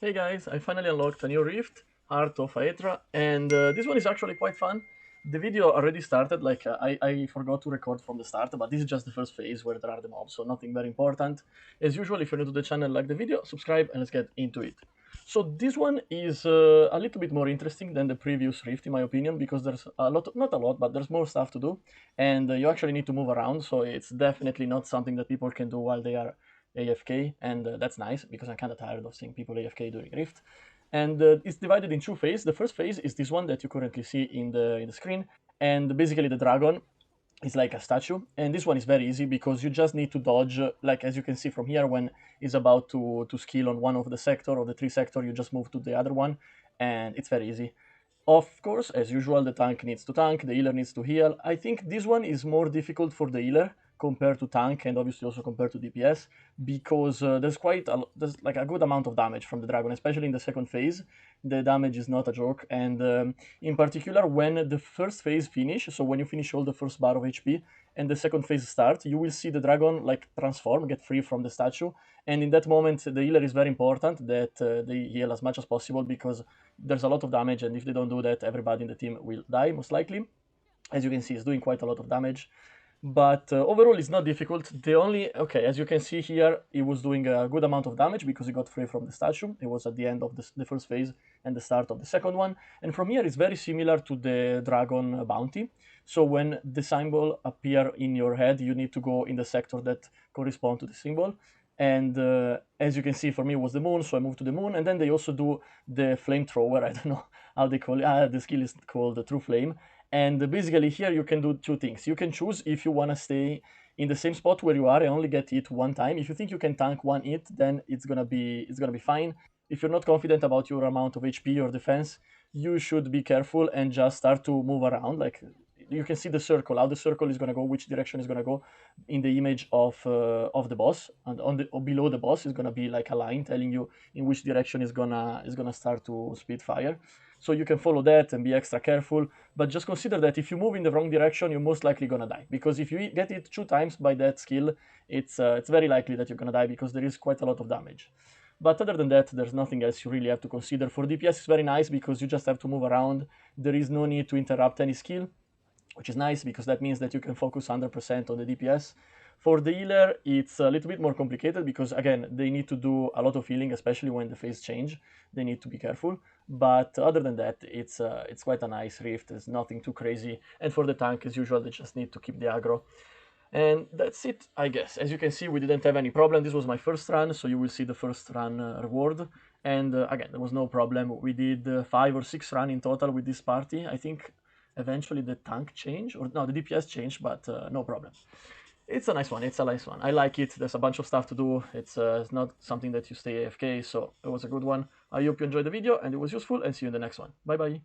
Hey guys, I finally unlocked a new rift, Heart of Aetra, and this one is actually quite fun. The video already started, I forgot to record from the start, but this is just the first phase where there are the mobs, so nothing very important. As usual, if you're new to the channel, like the video, subscribe, and let's get into it. So this one is a little bit more interesting than the previous rift, in my opinion, because there's a lot, not a lot, but there's more stuff to do, and you actually need to move around, so it's definitely not something that people can do while they are AFK, and that's nice because I'm kind of tired of seeing people AFK during Rift. And it's divided in two phases. The first phase is this one that you currently see in the screen, and basically the dragon is like a statue, and this one is very easy because you just need to dodge, like as you can see from here, when it's about to skill on one of the sector or the three sector, you just move to the other one, and it's very easy. Of course, as usual, the tank needs to tank, the healer needs to heal. I think this one is more difficult for the healer compared to tank, and obviously also compared to DPS, because there's like a good amount of damage from the dragon, especially in the second phase. The damage is not a joke, and in particular when the first phase finish, so when you finish all the first bar of HP and the second phase start, you will see the dragon like transform, get free from the statue, and in that moment the healer is very important that they heal as much as possible because there's a lot of damage, and if they don't do that, everybody in the team will die, most likely. As you can see, it's doing quite a lot of damage. But overall, it's not difficult. The only... Okay, as you can see here, it was doing a good amount of damage because he got free from the statue. It was at the end of the first phase and the start of the second one. And from here, it's very similar to the dragon bounty. So when the symbol appear in your head, you need to go in the sector that correspond to the symbol. And as you can see, for me, it was the moon, so I moved to the moon. And then they also do the flamethrower. I don't know how they call it. The skill is called the True Flame. And basically here you can do two things. You can choose if you want to stay in the same spot where you are and only get hit one time. If you think you can tank one hit, then it's gonna be fine. If you're not confident about your amount of HP or defense, you should be careful and just start to move around. Like you can see the circle, how the circle is gonna go, which direction is gonna go in the image of the boss, and on the or below the boss is gonna be like a line telling you in which direction is gonna start to spit fire. So you can follow that and be extra careful, but just consider that if you move in the wrong direction, you're most likely gonna die, because if you get hit 2 times by that skill, it's very likely that you're gonna die because there is quite a lot of damage. But other than that, there's nothing else you really have to consider. For DPS, it's very nice because you just have to move around. There is no need to interrupt any skill, which is nice because that means that you can focus 100% on the DPS. For the healer, it's a little bit more complicated because, again, they need to do a lot of healing, especially when the phase change. They need to be careful. But other than that, it's quite a nice rift. There's nothing too crazy. And for the tank, as usual, they just need to keep the aggro. And that's it, I guess. As you can see, we didn't have any problem. This was my first run, so you will see the first run reward. And again, there was no problem. We did 5 or 6 runs in total with this party. I think eventually the tank changed, or no, the DPS changed, but no problem. It's a nice one. It's a nice one. I like it. There's a bunch of stuff to do. It's not something that you stay AFK, so it was a good one. I hope you enjoyed the video and it was useful, and see you in the next one. Bye bye.